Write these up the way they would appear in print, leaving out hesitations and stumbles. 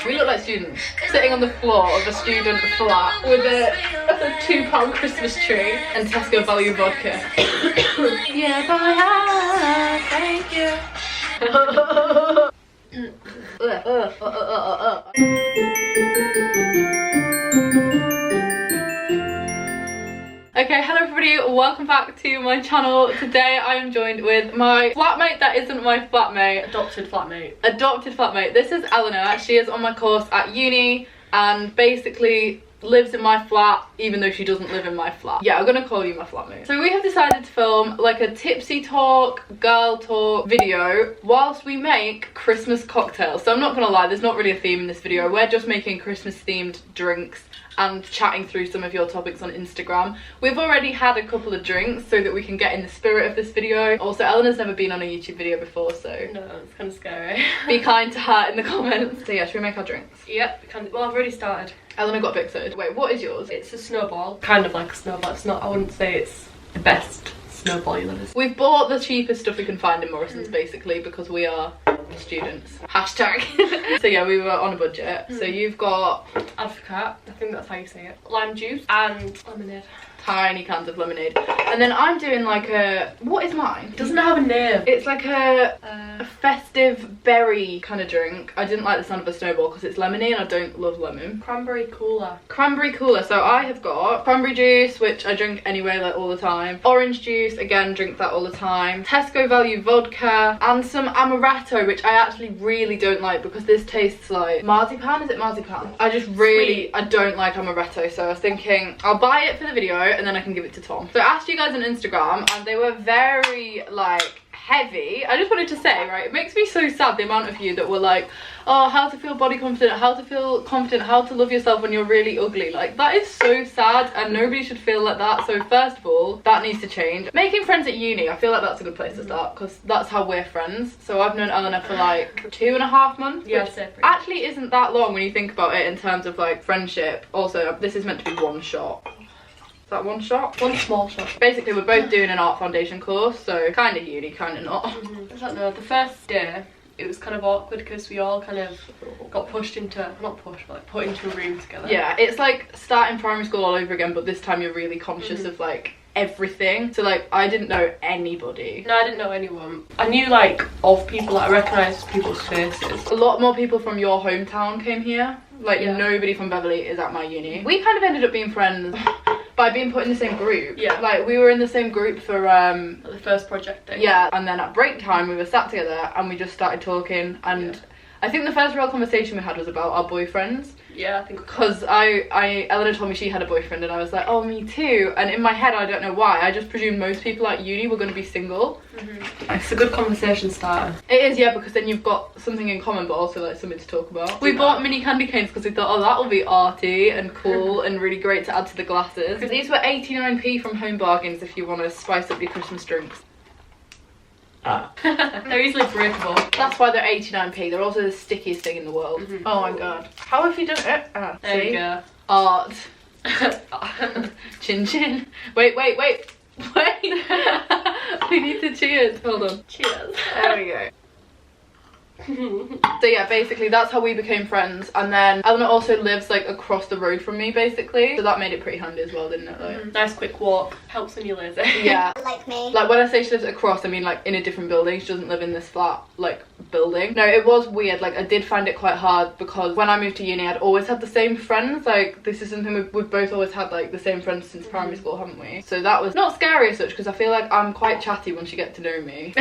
We look like students sitting on the floor of a student flat with a £2 Christmas tree and Tesco value vodka. Yes, I have. Thank you. Okay, hello everybody, welcome back to my channel. Today I am joined with my flatmate that isn't my flatmate. Adopted flatmate. Adopted flatmate. This is Eleanor. She is on my course at uni and basically lives in my flat even though she doesn't live in my flat. Yeah, I'm gonna call you my flatmate. So we have decided to film like a tipsy talk, girl talk video whilst we make Christmas cocktails. So I'm not gonna lie, there's not really a theme in this video. We're just making Christmas themed drinks and chatting through some of your topics on Instagram. We've already had a couple of drinks so that we can get in the spirit of this video. Also, Eleanor's never been on a YouTube video before, so no, it's kind of scary. Be kind to her in the comments. So yeah, should we make our drinks? Yep, well, I've already started. Eleanor got a bit excited. Wait, what is yours? It's a snowball. Kind of like a snowball. It's not, I wouldn't say it's the best snowball you'll ever see. We've bought the cheapest stuff we can find in Morrison's basically because we are students. Hashtag. So yeah, we were on a budget. So you've got Advocat, I think that's how you say it. Lime juice and lemonade. Tiny cans of lemonade. And then I'm doing like a, what is mine? It doesn't have a name. It's like a festive berry kind of drink. I didn't like the sound of a snowball because it's lemony and I don't love lemon. Cranberry cooler. Cranberry cooler. So I have got cranberry juice, which I drink anyway, like all the time. Orange juice, again, drink that all the time. Tesco value vodka and some amaretto, which I actually really don't like because this tastes like marzipan. Is it marzipan? I just really, I don't like amaretto. So I was thinking I'll buy it for the video and then I can give it to Tom. So I asked you guys on Instagram and they were very like heavy. I just wanted to say, right, it makes me so sad the amount of you that were like, oh, how to feel body confident, how to feel confident, how to love yourself when you're really ugly. Like, that is so sad and nobody should feel like that. So first of all, that needs to change. Making friends at uni, I feel like that's a good place to start because that's how we're friends. So I've known Eleanor for like 2.5 months, yeah, which actually isn't that long when you think about it in terms of like friendship. Also, this is meant to be one shot. Is that one shot? One small shot. Basically, we're both doing an art foundation course, so kind of uni, kind of not. I don't know, the first day it was kind of awkward because we all kind of got pushed into, not pushed, but like put into a room together. Yeah, it's like starting primary school all over again, but this time you're really conscious of like everything. So like, I didn't know anybody. No, I didn't know anyone. I knew like of people that I recognised people's faces. A lot more people from your hometown came here. Like nobody from Beverley is at my uni. We kind of ended up being friends by being put in the same group. Yeah. Like we were in the same group for the first project day. Yeah, and then at break time we were sat together and we just started talking and I think the first real conversation we had was about our boyfriends. Yeah, I think because Eleanor told me she had a boyfriend and I was like, oh, me too. And in my head, I don't know why, I just presumed most people at uni were going to be single. It's a good conversation starter. It is, yeah, because then you've got something in common but also like something to talk about. We bought mini candy canes because we thought, oh, that'll be arty and cool and really great to add to the glasses. These were 89p from Home Bargains if you want to spice up your Christmas drinks. They're easily breakable. That's why they're 89p. They're also the stickiest thing in the world. Oh my god. How have you done it? There you go. Art. Chin chin. Wait. We need to cheers. Hold on. Cheers. There we go. So yeah, basically that's how we became friends, and then Eleanor also lives like across the road from me basically, so that made it pretty handy as well, didn't it? Like nice quick walk, helps when you're lazy. Yeah. Like me. Like when I say she lives across, I mean like in a different building. She doesn't live in this flat like building. No, it was weird. Like I did find it quite hard because when I moved to uni I'd always had the same friends. Like this is something we've both always had, like the same friends since primary school, haven't we? So that was not scary as such because I feel like I'm quite chatty once you get to know me.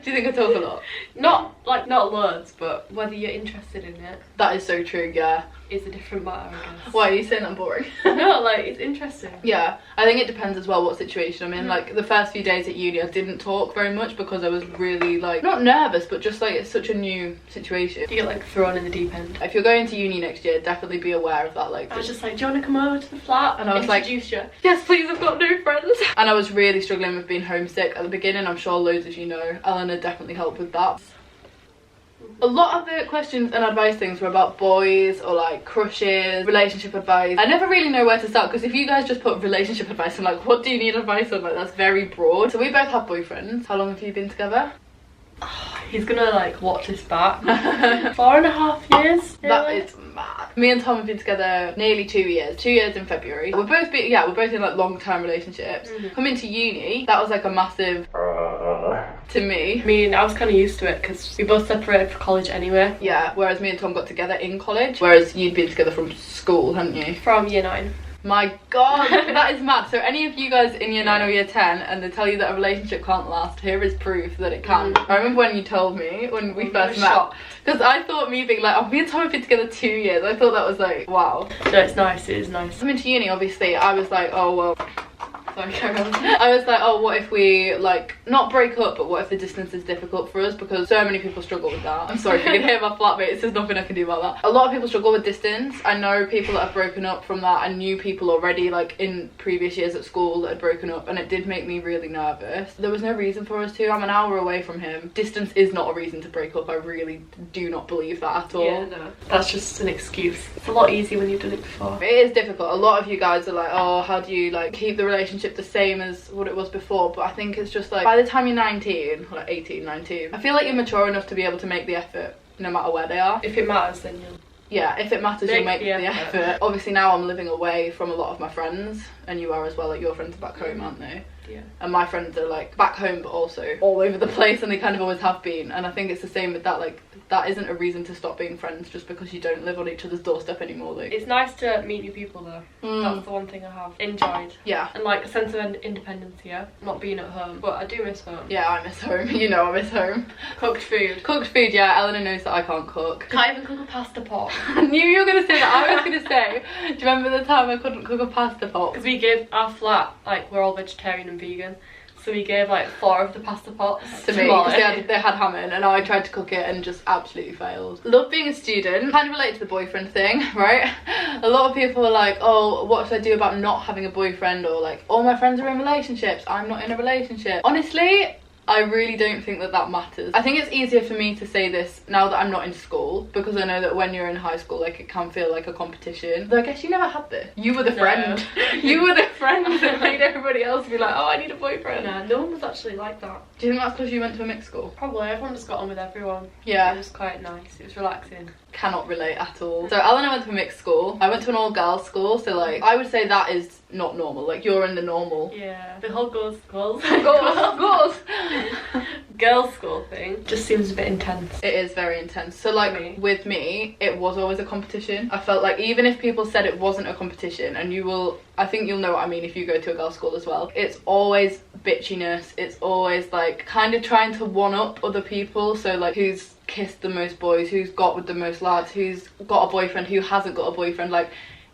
Do you think I talk a lot? Not loads, but whether you're interested in it. That is so true, yeah. Is a different matter, I guess. Why are you saying I'm boring? No, like it's interesting. Yeah, I think it depends as well what situation I'm in. Like the first few days at uni I didn't talk very much because I was really like, not nervous, but just like it's such a new situation. You get like thrown in the deep end. If you're going to uni next year, definitely be aware of that. Like I was just like, do you want to come over to the flat? And I was like, you. yes please, I've got no friends. And I was really struggling with being homesick at the beginning. I'm sure loads of you know. Eleanor definitely helped with that. A lot of the questions and advice things were about boys or like crushes, relationship advice. I never really know where to start because if you guys just put relationship advice, I'm like, what do you need advice on? Like that's very broad. So we both have boyfriends. How long have you been together? He's gonna like watch this back. 4.5 years. That is mad. Me and Tom have been together nearly 2 years. 2 years in February. We're both in like long-term relationships. Coming to uni, that was like a massive to me. I mean, I was kind of used to it because we both separated for college anyway. Yeah, whereas me and Tom got together in college, whereas you'd been together from school, hadn't you? From year 9. My god, that is mad. So any of you guys in year 9 or year 10 and they tell you that a relationship can't last, here is proof that it can. I remember when you told me, when we first met, because I thought me being like, oh, me and Tom have been together 2 years, I thought that was like, wow. No, it's nice, it is nice. Coming to uni, obviously, I was like, oh well, I was like, oh, what if we like not break up, but what if the distance is difficult for us, because so many people struggle with that. I'm sorry if you can hear my flatmates, there's nothing I can do about that. A lot of people struggle with distance. I know people that have broken up from that. I knew people already like in previous years at school that had broken up, and it did make me really nervous. There was no reason for us to. I'm an hour away from him. Distance is not a reason to break up. I really do not believe that at all. Yeah, no, that's just an excuse. It's a lot easier when you've done it before. It is difficult. A lot of you guys are like, oh, how do you like keep the relationship the same as what it was before? But I think it's just like, by the time you're 19, like 18, 19, I feel like you're mature enough to be able to make the effort no matter where they are. If it matters, then you'll... Yeah, if it matters, you'll make the effort. Obviously now I'm living away from a lot of my friends, and you are as well, like your friends are back home, aren't they? Yeah. And my friends are like back home but also all over the place, and they kind of always have been, and I think it's the same with that. Like, that isn't a reason to stop being friends just because you don't live on each other's doorstep anymore. Like, it's nice to meet new people though. That's the one thing I have enjoyed. Yeah. And like a sense of independence here, not being at home, but I do miss home. Yeah, I miss home. You know, I miss home. Cooked food. Cooked food, yeah. Eleanor knows that I can't cook. Can't even cook a pasta pot. I knew you were going to say that. I was going to say, do you remember the time I couldn't cook a pasta pot? Because we gave our flat, like, we're all vegetarian and vegan, so we gave like 4 of the pasta pots to me, because they had ham in, and I tried to cook it and just absolutely failed. Love being a student. Kind of relate to the boyfriend thing, right? A lot of people are like, oh, what should I do about not having a boyfriend? Or like, all my friends are in relationships, I'm not in a relationship. Honestly, I really don't think that that matters. I think it's easier for me to say this now that I'm not in school, because I know that when you're in high school, like, it can feel like a competition. Though I guess you never had this. You were the friend. You were the friend that made everybody else be like, oh, I need a boyfriend. Nah, no one was actually like that. Do you think that's because you went to a mixed school? Probably. Everyone just got on with everyone. Yeah. It was quite nice. It was relaxing. Cannot relate at all. So Eleanor went to a mixed school. I went to an all-girls school, so like, I would say that is not normal. Like, you're in the normal. Yeah. The whole girls school thing just seems a bit intense. It is very intense. So like, with me, it was always a competition. I felt like even if people said it wasn't a competition, and I think you'll know what I mean if you go to a girls' school as well, it's always bitchiness. It's always like kind of trying to one-up other people. So like, who's kissed the most boys, who's got with the most lads, who's got a boyfriend, who hasn't got a boyfriend. Like,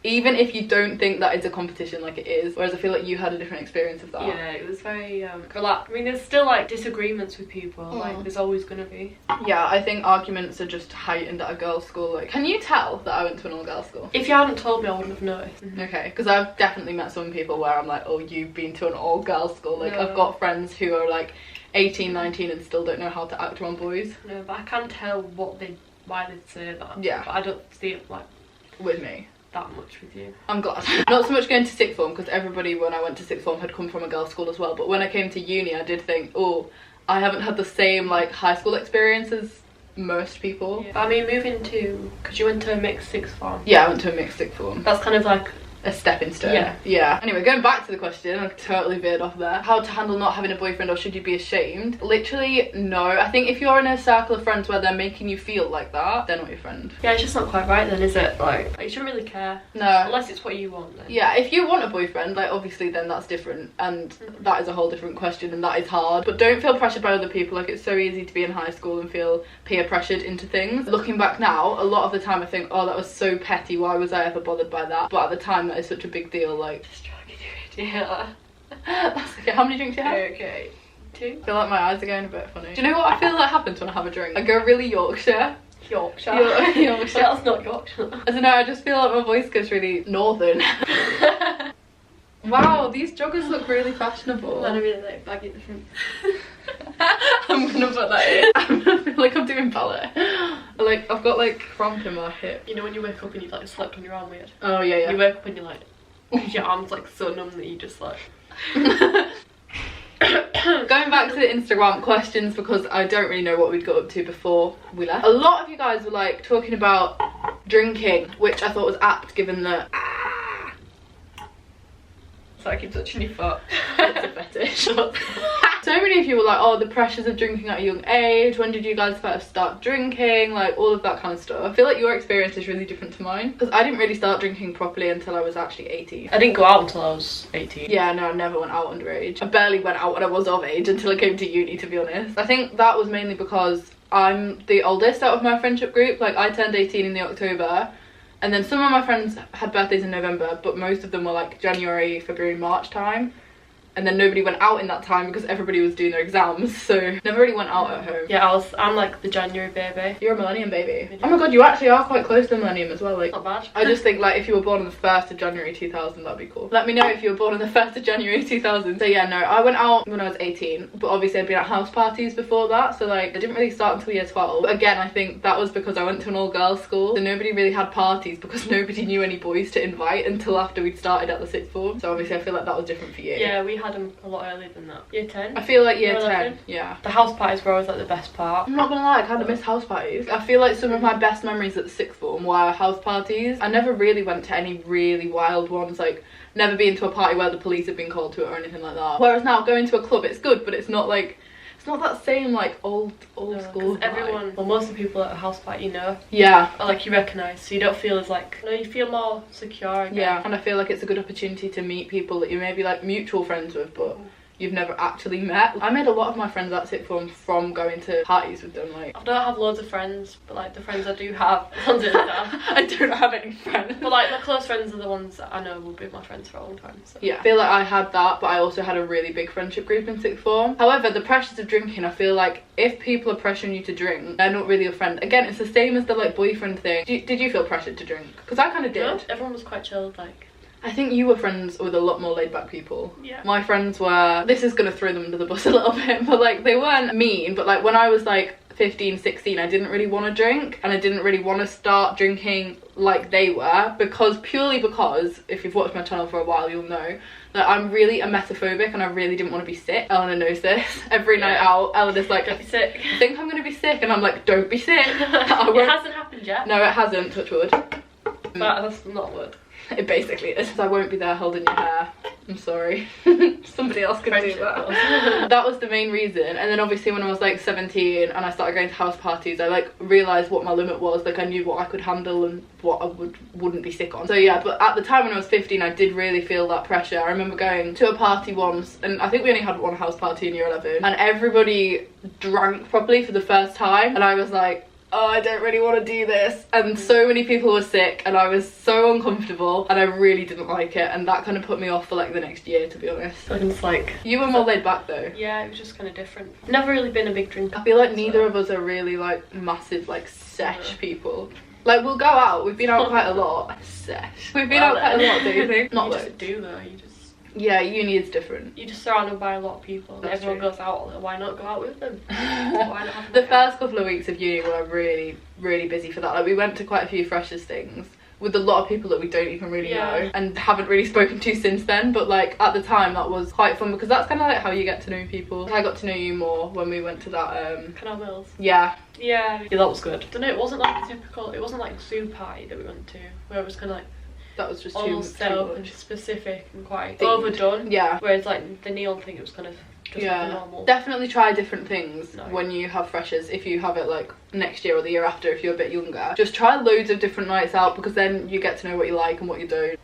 even if you don't think that it's a competition, like it is. Whereas I feel like you had a different experience of that. Yeah, it was very relaxed. I mean, there's still like disagreements with people. Like, there's always gonna be. Yeah, I think arguments are just heightened at a girls' school. Like, can you tell that I went to an all-girls school? If you hadn't told me, I wouldn't have noticed. Okay, because I've definitely met some people where I'm like, oh, you've been to an all-girls school. Like, I've got friends who are like 18, 19 and still don't know how to act around boys. No, but I can tell why they'd say that. Yeah. But I don't see it like with me that much with you. I'm glad. Not so much going to sixth form, because everybody when I went to sixth form had come from a girls' school as well, but when I came to uni I did think, oh, I haven't had the same like high school experience as most people. Yeah. I mean, moving to, because you went to a mixed sixth form. Yeah, I went to a mixed sixth form. That's kind of like a stepping stone. Yeah. Anyway, going back to the question, I totally veered off there. How to handle not having a boyfriend, or should you be ashamed? Literally, no. I think if you're in a circle of friends where they're making you feel like that, they're not your friend. Yeah, it's just not quite right then, is it? Like you shouldn't really care. No. Unless it's what you want then. Yeah, if you want a boyfriend, like obviously then that's different, and that is a whole different question, and that is hard. But don't feel pressured by other people. Like, it's so easy to be in high school and feel peer pressured into things. Looking back now, a lot of the time I think, oh, that was so petty, why was I ever bothered by that? But at the time that is such a big deal. Like, just trying to do it. Yeah. That's okay. How many drinks do you have? Okay. 2. I feel like my eyes are going a bit funny. Do you know what I feel like happens when I have a drink? I go really Yorkshire. Yorkshire. Yorkshire. That's not Yorkshire. I don't know, I just feel like my voice goes really northern. Wow, these joggers look really fashionable. And I really like baggy at the front. I'm gonna put that in. I'm gonna feel like I'm doing ballet. Like, I've got like cramp in my hip. You know when you wake up and you've like slept on your arm weird? Oh yeah. You wake up and you're like, your arm's like so numb that you just like Going back to the Instagram questions, because I don't really know what we'd got up to before we left. A lot of you guys were like talking about drinking, which I thought was apt given that So I keep touching your foot. it's a fetish. So many of you were like, oh, the pressures of drinking at a young age, when did you guys first start drinking, like all of that kind of stuff. I feel like your experience is really different to mine, because I didn't really start drinking properly until I was actually 18. I didn't go out until I was 18. Yeah, no, I never went out underage. I barely went out when I was of age until I came to uni, to be honest. I think that was mainly because I'm the oldest out of my friendship group. Like, I turned 18 in the October, and then some of my friends had birthdays in November, but most of them were like January, February, March time. And then nobody went out in that time because everybody was doing their exams, so never really went out at home. Yeah, I'm like the January baby. You're a millennium baby. Oh my god, you actually are quite close to millennium as well. Like, not bad. I just think like if you were born on the 1st of January 2000, that'd be cool. Let me know if you were born on the 1st of January 2000. So yeah, no, I went out when I was 18, but obviously I'd been at house parties before that, so like I didn't really start until year 12. But again, I think that was because I went to an all-girls school, so nobody really had parties because nobody knew any boys to invite until after we'd started at the sixth form. So obviously I feel like that was different for you. Yeah, we had them a lot earlier than that. Year 10? I feel like year 10, 11? yeah. The house parties were always like the best part. I'm not gonna lie, I kind of miss house parties. I feel like some of my best memories at the sixth form were house parties. I never really went to any really wild ones, like never been to a party where the police have been called to it or anything like that. Whereas now going to a club, it's good, but it's not like, it's not that same like old school vibe. Everyone, well, most of the people at a house party, you know, yeah, or like you recognise, so you don't feel as like, you know, you feel more secure again. Yeah, and I feel like it's a good opportunity to meet people that you may be like mutual friends with, but you've never actually met. I made a lot of my friends at sixth form from going to parties with them. Like, I don't have loads of friends, but like the friends I do have, I don't have any friends. But like my close friends are the ones that I know will be my friends for a long time. So. Yeah, I feel like I had that, but I also had a really big friendship group in sixth form. However, the pressures of drinking, I feel like if people are pressuring you to drink, they're not really a friend. Again, it's the same as the like boyfriend thing. Did you feel pressured to drink? Because I kind of did. No, everyone was quite chilled, like. I think you were friends with a lot more laid back people. Yeah. My friends were, this is going to throw them under the bus a little bit, but like they weren't mean, but like when I was like 15, 16, I didn't really want to drink, and I didn't really want to start drinking like they were, purely because, if you've watched my channel for a while, you'll know that I'm really emetophobic and I really didn't want to be sick. Eleanor knows this. Every night out, Eleanor's like, don't be sick. I think I'm going to be sick, and I'm like, don't be sick. It hasn't happened yet. No, it hasn't, touch wood. But that's not a word. It basically is. I won't be there holding your hair. I'm sorry. Somebody else can do that. That was the main reason. And then obviously when I was like 17 and I started going to house parties, I like realised what my limit was. Like I knew what I could handle and what I wouldn't be sick on. So yeah, but at the time when I was 15, I did really feel that pressure. I remember going to a party once, and I think we only had one house party in year 11, and everybody drank properly for the first time, and I was like, oh, I don't really want to do this, and so many people were sick and I was so uncomfortable and I really didn't like it, and that kind of put me off for like the next year, to be honest. And it's like, you were more laid back though. Yeah, it was just kind of different. Never really been a big drinker. I feel like neither of us are really like massive like sesh people. Like we'll go out, we've been out quite a lot. Sesh. We've been out quite a lot, don't you think? Not you loads. just do though, you just. Yeah, uni is different. You're just surrounded by a lot of people. That's everyone true. goes out, like, why not go out with them? Why not have The them first couple of weeks of uni were really, really busy for that. Like we went to quite a few freshers things with a lot of people that we don't even really know and haven't really spoken to since then, but like at the time that was quite fun because that's kind of like how you get to know people. I got to know you more when we went to that Canal Mills. Yeah, that was good. I don't know, it wasn't like a typical, it wasn't like zoo party that we went to where it was kind of like that was just all too set up and much. specific and quite Themed. overdone. Yeah. Whereas like the neon thing, it was kind of just like a normal. Definitely try different things when you have freshers. If you have it like next year or the year after, if you're a bit younger, just try loads of different nights out because then you get to know what you like and what you don't.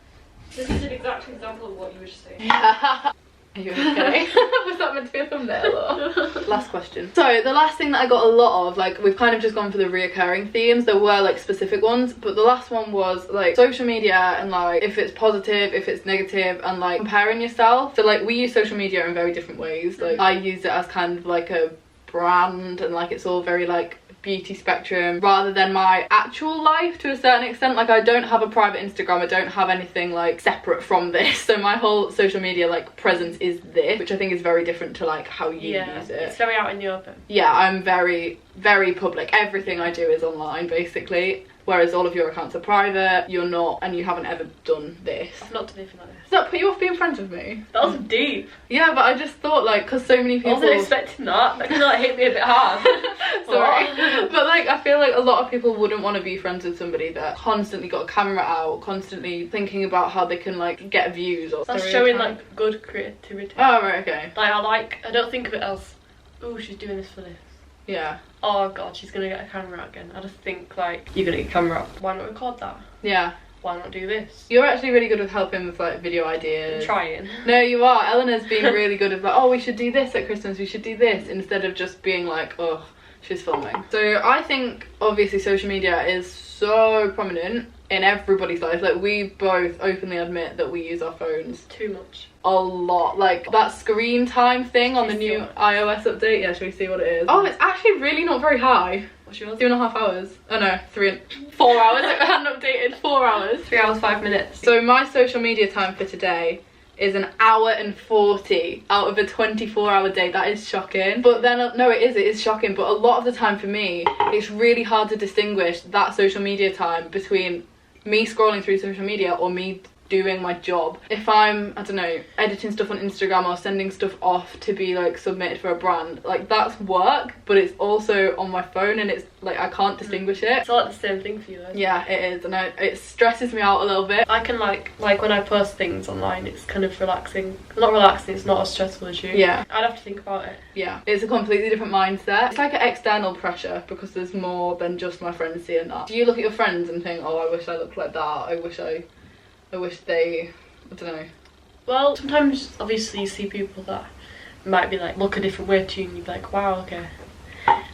This is an exact example of what you were just saying. Yeah. Are you okay? Was that meant to be a thumbnail or? Last question. So the last thing that I got a lot of, like we've kind of just gone for the reoccurring themes. There were like specific ones, but the last one was like social media and like if it's positive, if it's negative, and like comparing yourself. So like we use social media in very different ways. Like I use it as kind of like a brand and like it's all very like beauty spectrum rather than my actual life to a certain extent. Like I don't have a private Instagram, I don't have anything like separate from this, so my whole social media like presence is this, which I think is very different to like how you use it. It's very out in the open. Yeah, I'm very, very public. Everything I do is online basically. whereas all of your accounts are private. You're not, and you haven't ever done this. I've not done anything like this. Does that put you off being friends with me? That was deep. Yeah, but I just thought, like, because so many people... I wasn't expecting that. That kind of hit me a bit hard. Sorry. But, like, I feel like a lot of people wouldn't want to be friends with somebody that constantly got a camera out, constantly thinking about how they can, like, get views or... That's showing, like, good creativity. Oh, right, okay. Like, I don't think of it as, oh, she's doing this for this. Yeah. Oh, God, she's going to get a camera out again. I just think, like, you're going to get a camera out. Why not record that? Yeah. Why not do this? You're actually really good with helping with, like, video ideas. I'm trying. No, you are. Eleanor's been really good at, like, oh, we should do this at Christmas, we should do this, instead of just being like, oh, she's filming. So I think, obviously, social media is so prominent in everybody's life. Like, we both openly admit that we use our phones Too much. a lot. Like, that screen time thing on the new iOS update. Yeah, shall we see what it is? Oh, it's actually really not very high. What's yours? 2.5 hours. Oh no, 4 hours. I hadn't updated. 4 hours. 3 hours, 5 minutes. So my social media time for today is 1 hour and 40 out of a 24-hour day. That is shocking. But then, no, it is shocking. But a lot of the time for me, it's really hard to distinguish that social media time between me scrolling through social media or me doing my job. If I'm, I don't know, editing stuff on Instagram or sending stuff off to be like submitted for a brand, like that's work, but it's also on my phone and it's like I can't distinguish it. It's like the same thing for you though. Yeah, it is, and it stresses me out a little bit. I can like when I post things online, it's kind of relaxing. Not relaxing, it's not as stressful as you. Yeah. I'd have to think about it. Yeah, it's a completely different mindset. It's like an external pressure because there's more than just my friends seeing that. Do you look at your friends and think, oh, I wish I looked like that, I wish they, I don't know. Well, sometimes obviously you see people that might be like, look a different way to you and you'd be like, wow, okay.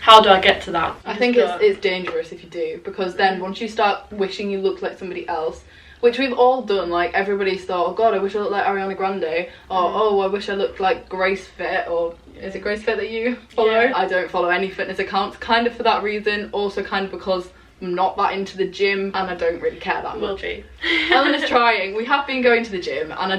How do I get to that? I think it's dangerous if you do, because then once you start wishing you looked like somebody else, which we've all done, like everybody's thought, oh god, I wish I looked like Ariana Grande, or oh, I wish I looked like Grace Fit, or is it Grace Fit that you follow? Yeah. I don't follow any fitness accounts, kind of for that reason, also kind of because I'm not that into the gym and I don't really care that much. Will be. Eleanor's trying. We have been going to the gym and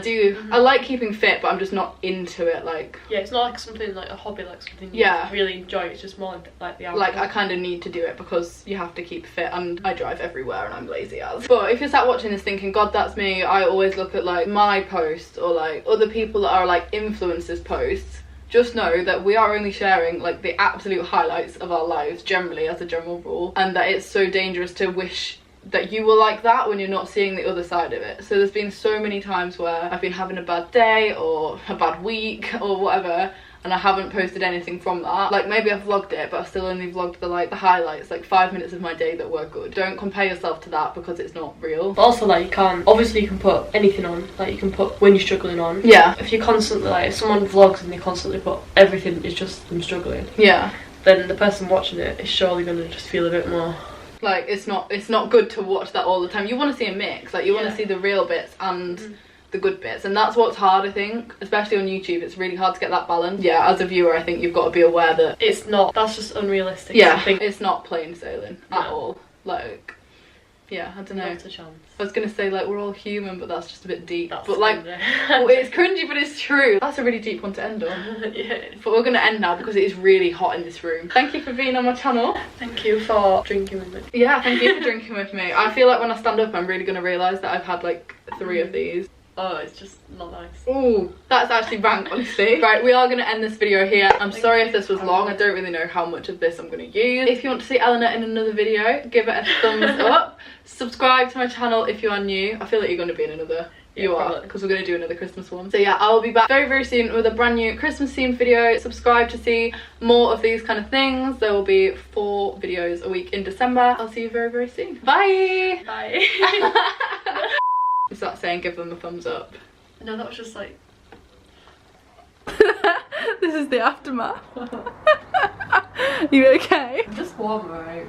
I like keeping fit, but I'm just not into it. Like, yeah, it's not like something like a hobby, like something you really enjoy. It's just more like the outcome. Like, I kind of need to do it because you have to keep fit, and I drive everywhere and I'm lazy as. But if you're sat watching this thinking, god, that's me, I always look at like my posts or like other people that are like influencers' posts, just know that we are only sharing like the absolute highlights of our lives generally as a general rule, and that it's so dangerous to wish that you were like that when you're not seeing the other side of it. So there's been so many times where I've been having a bad day or a bad week or whatever, and I haven't posted anything from that. Like, maybe I've vlogged it, but I've still only vlogged the highlights, like 5 minutes of my day that were good. Don't compare yourself to that because it's not real. But also, like, you can't, obviously you can put anything on, like you can put when you're struggling on. Yeah. If you constantly, like, if someone vlogs and they constantly put everything is just them struggling. Yeah. Then the person watching it is surely going to just feel a bit more... Like, it's not good to watch that all the time. You want to see a mix, like you want to see the real bits and the good bits, and that's what's hard, I think, especially on YouTube. It's really hard to get that balance. Yeah, as a viewer, I think you've got to be aware that it's not, that's just unrealistic. Yeah, it's not plain sailing at all. Like, yeah, I don't know. Not a chance. I was gonna say like we're all human, but that's just a bit deep. That's but like, well, it's cringy, but it's true. That's a really deep one to end on. Yeah. But we're gonna end now because it is really hot in this room. Thank you for being on my channel. Thank you for drinking with me. Yeah, thank you for drinking with me. I feel like when I stand up, I'm really gonna realise that I've had like 3 of these. Oh, it's just not nice. Ooh, that's actually rank, honestly. Right, we are going to end this video here. I'm sorry if this was long. I don't really know how much of this I'm going to use. If you want to see Eleanor in another video, give it a thumbs up. Subscribe to my channel if you are new. I feel like you're going to be in another. You are, because we're going to do another Christmas one. So yeah, I'll be back very, very soon with a brand new Christmas themed video. Subscribe to see more of these kind of things. There will be 4 videos a week in December. I'll see you very, very soon. Bye! Bye! Is that saying give them a thumbs up? No, that was just like... This is the aftermath. You okay? I'm just warm, right?